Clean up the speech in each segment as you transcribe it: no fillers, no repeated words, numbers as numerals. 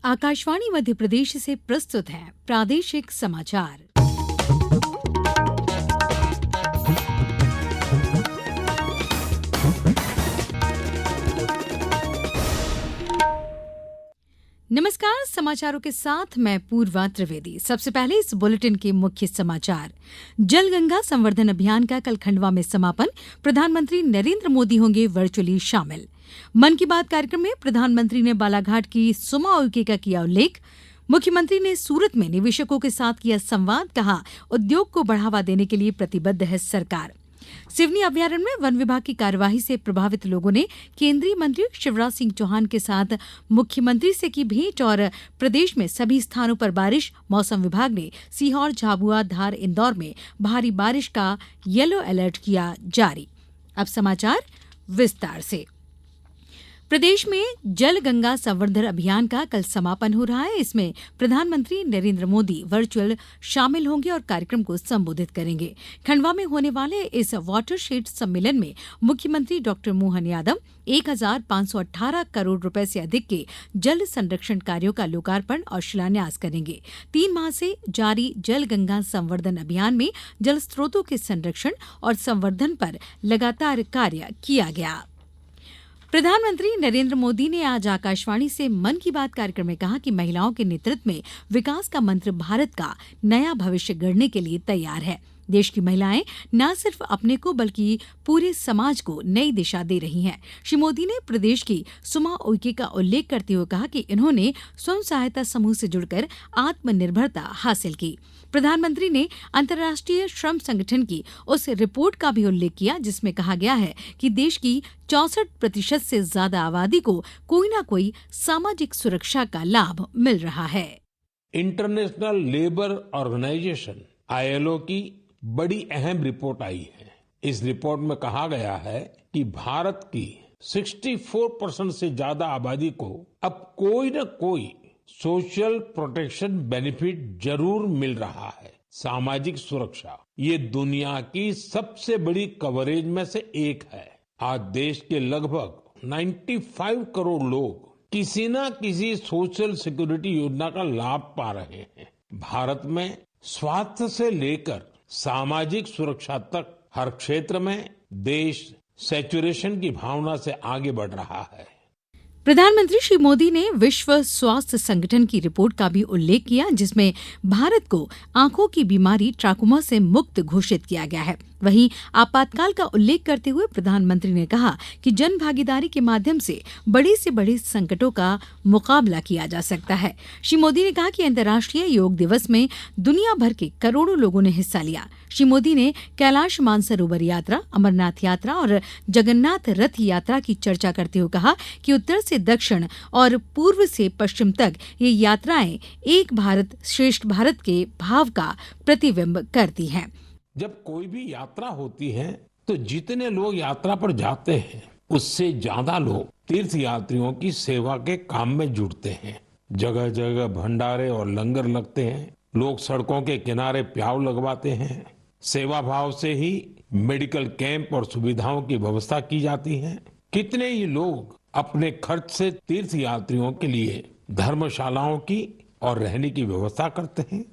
आकाशवाणी मध्य प्रदेश से प्रस्तुत है प्रादेशिक समाचार। नमस्कार, समाचारों के साथ मैं पूर्वा त्रिवेदी। सबसे पहले इस बुलेटिन के मुख्य समाचार। जल गंगा संवर्धन अभियान का कल खंडवा में समापन। प्रधानमंत्री नरेंद्र मोदी होंगे वर्चुअली शामिल। मन की बात कार्यक्रम में प्रधानमंत्री ने बालाघाट की सुमा उइके का किया उल्लेख। मुख्यमंत्री ने सूरत में निवेशकों के साथ किया संवाद, कहा उद्योग को बढ़ावा देने के लिए प्रतिबद्ध है सरकार। सिवनी अभयारण्य में वन विभाग की कार्यवाही से प्रभावित लोगों ने केंद्रीय मंत्री शिवराज सिंह चौहान के साथ मुख्यमंत्री से की भेंट। और प्रदेश में सभी स्थानों पर बारिश। मौसम विभाग ने सीहोर, झाबुआ, धार, इंदौर में भारी बारिश का येलो अलर्ट किया जारी। अब समाचार विस्तार से। प्रदेश में जल गंगा संवर्धन अभियान का कल समापन हो रहा है। इसमें प्रधानमंत्री नरेंद्र मोदी वर्चुअल शामिल होंगे और कार्यक्रम को संबोधित करेंगे। खंडवा में होने वाले इस वाटरशेड सम्मेलन में मुख्यमंत्री डॉक्टर मोहन यादव 1518 करोड़ रुपए से अधिक के जल संरक्षण कार्यों का लोकार्पण और शिलान्यास करेंगे। 3 माह से जारी जल गंगा संवर्धन अभियान में जल स्रोतों के संरक्षण और संवर्धन पर लगातार कार्य किया गया। प्रधानमंत्री नरेंद्र मोदी ने आज आकाशवाणी से मन की बात कार्यक्रम में कहा कि महिलाओं के नेतृत्व में विकास का मंत्र भारत का नया भविष्य गढ़ने के लिए तैयार है। देश की महिलाएं न सिर्फ अपने को बल्कि पूरे समाज को नई दिशा दे रही हैं। श्री मोदी ने प्रदेश की सुमा उइके का उल्लेख करते हुए कहा कि इन्होंने स्वयं सहायता समूह से जुड़कर आत्मनिर्भरता हासिल की। प्रधानमंत्री ने अंतर्राष्ट्रीय श्रम संगठन की उस रिपोर्ट का भी उल्लेख किया जिसमें कहा गया है कि देश की 64% से ज्यादा आबादी को कोई न कोई सामाजिक सुरक्षा का लाभ मिल रहा है। इंटरनेशनल लेबर ऑर्गेनाइजेशन ILO की बड़ी अहम रिपोर्ट आई है। इस रिपोर्ट में कहा गया है कि भारत की 64% से ज्यादा आबादी को अब कोई न कोई सोशल प्रोटेक्शन बेनिफिट जरूर मिल रहा है। सामाजिक सुरक्षा ये दुनिया की सबसे बड़ी कवरेज में से एक है। आज देश के लगभग 95 करोड़ लोग किसी न किसी सोशल सिक्योरिटी योजना का लाभ पा रहे हैं। भारत में स्वास्थ्य से लेकर सामाजिक सुरक्षा तक हर क्षेत्र में देश सैचुरेशन की भावना से आगे बढ़ रहा है। प्रधानमंत्री श्री मोदी ने विश्व स्वास्थ्य संगठन की रिपोर्ट का भी उल्लेख किया जिसमें भारत को आंखों की बीमारी ट्राकोमा से मुक्त घोषित किया गया है। वहीं आपातकाल का उल्लेख करते हुए प्रधानमंत्री ने कहा कि जन भागीदारी के माध्यम से बड़े से बड़े संकटों का मुकाबला किया जा सकता है। श्री मोदी ने कहा कि अंतर्राष्ट्रीय योग दिवस में दुनिया भर के करोड़ों लोगों ने हिस्सा लिया। श्री मोदी ने कैलाश मानसरोवर यात्रा, अमरनाथ यात्रा और जगन्नाथ रथ यात्रा की चर्चा करते हुए कहा कि उत्तर से दक्षिण और पूर्व से पश्चिम तक ये यात्राएं एक भारत श्रेष्ठ भारत के भाव का प्रतिबिंब करती हैं। जब कोई भी यात्रा होती है तो जितने लोग यात्रा पर जाते हैं उससे ज्यादा लोग तीर्थ यात्रियों की सेवा के काम में जुड़ते हैं। जगह जगह भंडारे और लंगर लगते हैं। लोग सड़कों के किनारे प्याऊ लगवाते हैं। सेवा भाव से ही मेडिकल कैंप और सुविधाओं की व्यवस्था की जाती है। कितने ही लोग अपने खर्च से तीर्थ यात्रियों के लिए धर्मशालाओं की और रहने की व्यवस्था करते हैं।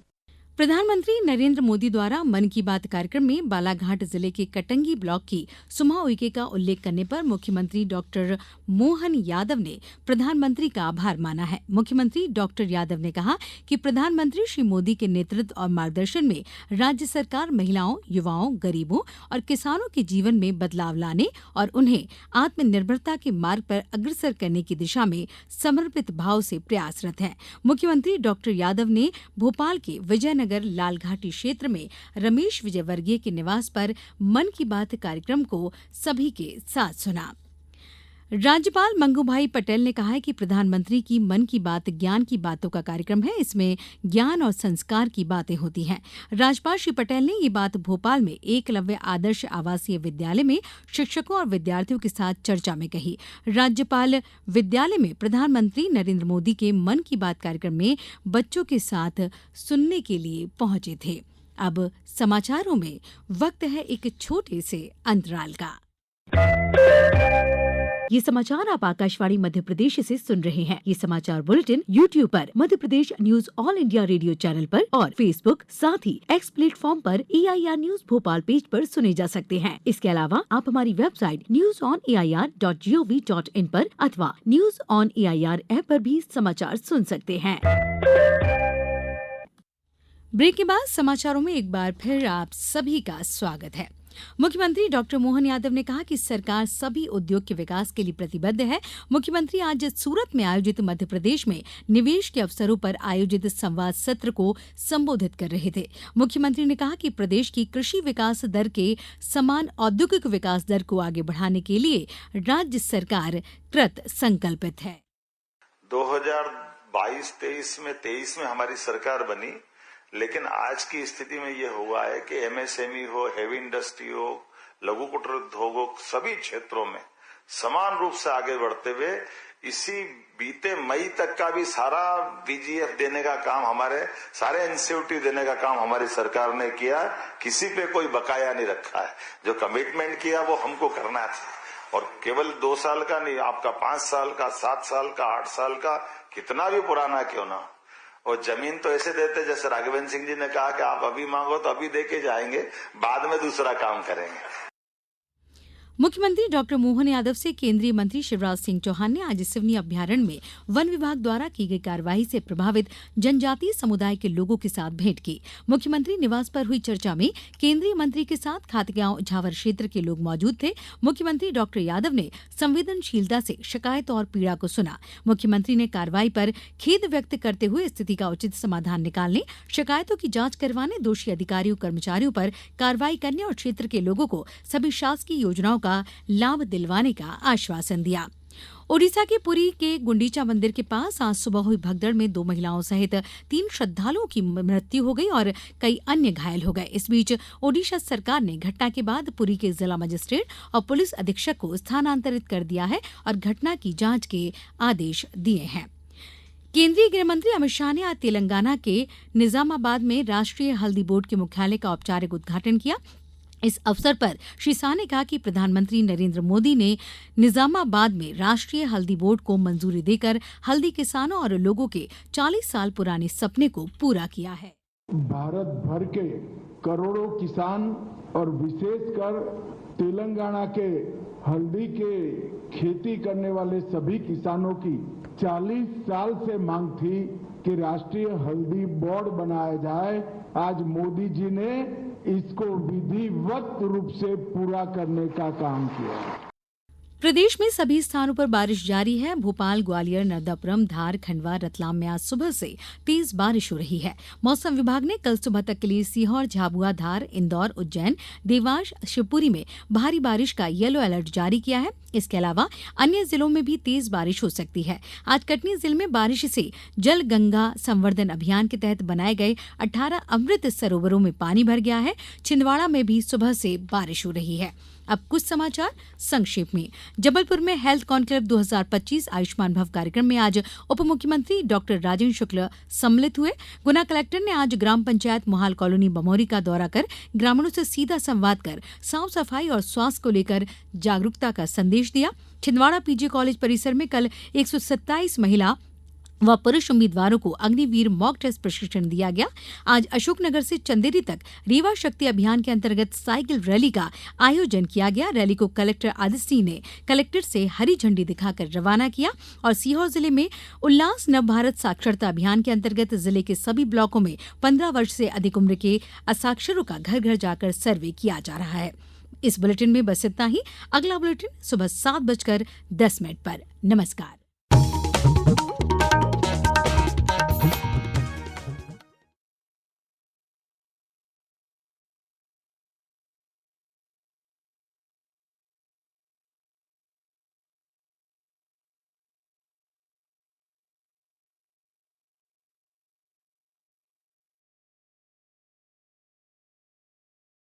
प्रधानमंत्री नरेंद्र मोदी द्वारा मन की बात कार्यक्रम में बालाघाट जिले के कटंगी ब्लॉक की सुमा उइके का उल्लेख करने पर मुख्यमंत्री डॉक्टर मोहन यादव ने प्रधानमंत्री का आभार माना है। मुख्यमंत्री डॉक्टर यादव ने कहा कि प्रधानमंत्री श्री मोदी के नेतृत्व और मार्गदर्शन में राज्य सरकार महिलाओं, युवाओं, गरीबों और किसानों के जीवन में बदलाव लाने और उन्हें आत्मनिर्भरता के मार्ग पर अग्रसर करने की दिशा में समर्पित भाव से प्रयासरत है। मुख्यमंत्री डॉक्टर यादव ने भोपाल के विजयनगर लालघाटी क्षेत्र में रमेश विजयवर्गीय के निवास पर मन की बात कार्यक्रम को सभी के साथ सुना। राज्यपाल मंगूभाई पटेल ने कहा है कि प्रधानमंत्री की मन की बात ज्ञान की बातों का कार्यक्रम है। इसमें ज्ञान और संस्कार की बातें होती हैं। राज्यपाल श्री पटेल ने ये बात भोपाल में एकलव्य आदर्श आवासीय विद्यालय में शिक्षकों और विद्यार्थियों के साथ चर्चा में कही। राज्यपाल विद्यालय में प्रधानमंत्री नरेंद्र मोदी के मन की बात कार्यक्रम में बच्चों के साथ सुनने के लिए पहुंचे थे। अब समाचारों में वक्त है एक छोटे से अंतराल का। ये समाचार आप आकाशवाणी मध्य प्रदेश से सुन रहे हैं। ये समाचार बुलेटिन YouTube पर Madhya Pradesh news All India Radio channel पर और फेसबुक साथ ही एक्स प्लेटफॉर्म पर AIR न्यूज भोपाल पेज पर सुने जा सकते हैं। इसके अलावा आप हमारी वेबसाइट newsonair.gov.in पर अथवा न्यूज ऑन AIR ऐप पर भी समाचार सुन सकते हैं। ब्रेक के बाद समाचारों में एक बार फिर आप सभी का स्वागत है। मुख्यमंत्री डॉक्टर मोहन यादव ने कहा कि सरकार सभी उद्योग के विकास के लिए प्रतिबद्ध है। मुख्यमंत्री आज सूरत में आयोजित मध्य प्रदेश में निवेश के अवसरों पर आयोजित संवाद सत्र को संबोधित कर रहे थे। मुख्यमंत्री ने कहा कि प्रदेश की कृषि विकास दर के समान औद्योगिक विकास दर को आगे बढ़ाने के लिए राज्य सरकार कृत संकल्पित है। 2022-23 में 23 में हमारी सरकार बनी, लेकिन आज की स्थिति में यह हुआ है कि MSME हो, हेवी इंडस्ट्री हो, लघु कुटीर उद्योग हो, सभी क्षेत्रों में समान रूप से आगे बढ़ते हुए इसी बीते मई तक का भी सारा VGF देने का काम, हमारे सारे इंसेंटिव देने का काम हमारी सरकार ने किया। किसी पे कोई बकाया नहीं रखा है। जो कमिटमेंट किया वो हमको करना था, और केवल 2 साल का नहीं, आपका 5 साल का, 7 साल का, 8 साल का, कितना भी पुराना क्यों ना। और जमीन तो ऐसे देते जैसे राघवेंद्र सिंह जी ने कहा कि आप अभी मांगो तो अभी देके जाएंगे, बाद में दूसरा काम करेंगे। मुख्यमंत्री डॉक्टर मोहन यादव से केंद्रीय मंत्री शिवराज सिंह चौहान ने आज सिवनी अभ्यारण्य में वन विभाग द्वारा की गई कार्रवाई से प्रभावित जनजातीय समुदाय के लोगों के साथ भेंट की। मुख्यमंत्री निवास पर हुई चर्चा में केंद्रीय मंत्री के साथ खातगांव झावर क्षेत्र के लोग मौजूद थे। मुख्यमंत्री डॉक्टर यादव ने संवेदनशीलता से शिकायत और पीड़ा को सुना। मुख्यमंत्री ने कार्रवाई पर खेद व्यक्त करते हुए स्थिति का उचित समाधान निकालने, शिकायतों की जांच करवाने, दोषी अधिकारियों कर्मचारियों पर कार्रवाई करने और क्षेत्र के लोगों को सभी शासकीय योजनाओं का लाभ दिलवाने का आश्वासन दिया। ओडिशा के पुरी के गुंडीचा मंदिर के पास आज सुबह हुई भगदड़ में 2 महिलाओं सहित 3 श्रद्धालुओं की मृत्यु हो गई और कई अन्य घायल हो गए। इस बीच ओडिशा सरकार ने घटना के बाद पुरी के जिला मजिस्ट्रेट और पुलिस अधीक्षक को स्थानांतरित कर दिया है और घटना की जांच के आदेश दिए हैं। केंद्रीय गृह मंत्री अमित शाह ने आज तेलंगाना के निजामाबाद में राष्ट्रीय हल्दी बोर्ड के मुख्यालय का औपचारिक उद्घाटन किया। इस अवसर पर श्री शाह ने कहा कि प्रधानमंत्री नरेंद्र मोदी ने निजामाबाद में राष्ट्रीय हल्दी बोर्ड को मंजूरी देकर हल्दी किसानों और लोगों के 40 साल पुराने सपने को पूरा किया है। भारत भर के करोड़ों किसान और विशेषकर तेलंगाना के हल्दी के खेती करने वाले सभी किसानों की 40 साल से मांग थी कि राष्ट्रीय हल्दी बोर्ड बनाया जाए। आज मोदी जी ने इसको विधिवत रूप से पूरा करने का काम किया। प्रदेश में सभी स्थानों पर बारिश जारी है। भोपाल, ग्वालियर, नर्मदापुरम, धार, खंडवा, रतलाम में आज सुबह से तेज बारिश हो रही है। मौसम विभाग ने कल सुबह तक के लिए सीहोर, झाबुआ, धार, इंदौर, उज्जैन, देवास, शिवपुरी में भारी बारिश का येलो अलर्ट जारी किया है। इसके अलावा अन्य जिलों में भी तेज बारिश हो सकती है। आज कटनी जिले में बारिश से जल गंगा संवर्धन अभियान के तहत बनाए गए 18 अमृत सरोवरों में पानी भर गया है। छिंदवाड़ा में भी सुबह से बारिश हो रही है। अब कुछ समाचार संक्षेप में। जबलपुर में हेल्थ कॉन्क्लेव 2025 आयुष्मान भव कार्यक्रम में आज उप मुख्यमंत्री डॉक्टर राजेंद्र शुक्ल सम्मिलित हुए। गुना कलेक्टर ने आज ग्राम पंचायत मोहाल कॉलोनी बमौरी का दौरा कर ग्रामीणों से सीधा संवाद कर साफ सफाई और स्वास्थ्य को लेकर जागरूकता का संदेश दिया। छिंदवाड़ा पीजी कॉलेज परिसर में कल 127 महिला व पुरुष उम्मीदवारों को अग्निवीर मॉक टेस्ट प्रशिक्षण दिया गया। आज अशोकनगर से चंदेरी तक रीवा शक्ति अभियान के अंतर्गत साइकिल रैली का आयोजन किया गया। रैली को कलेक्टर आदित्य सिंह ने कलेक्टर से हरी झंडी दिखाकर रवाना किया। और सीहोर जिले में उल्लास नव भारत साक्षरता अभियान के अंतर्गत जिले के सभी ब्लॉकों में 15 वर्ष से अधिक उम्र के असाक्षरों का घर घर जाकर सर्वे किया जा रहा है। इस बुलेटिन में बस इतना ही। अगला बुलेटिन सुबह 7:10 पर। नमस्कार।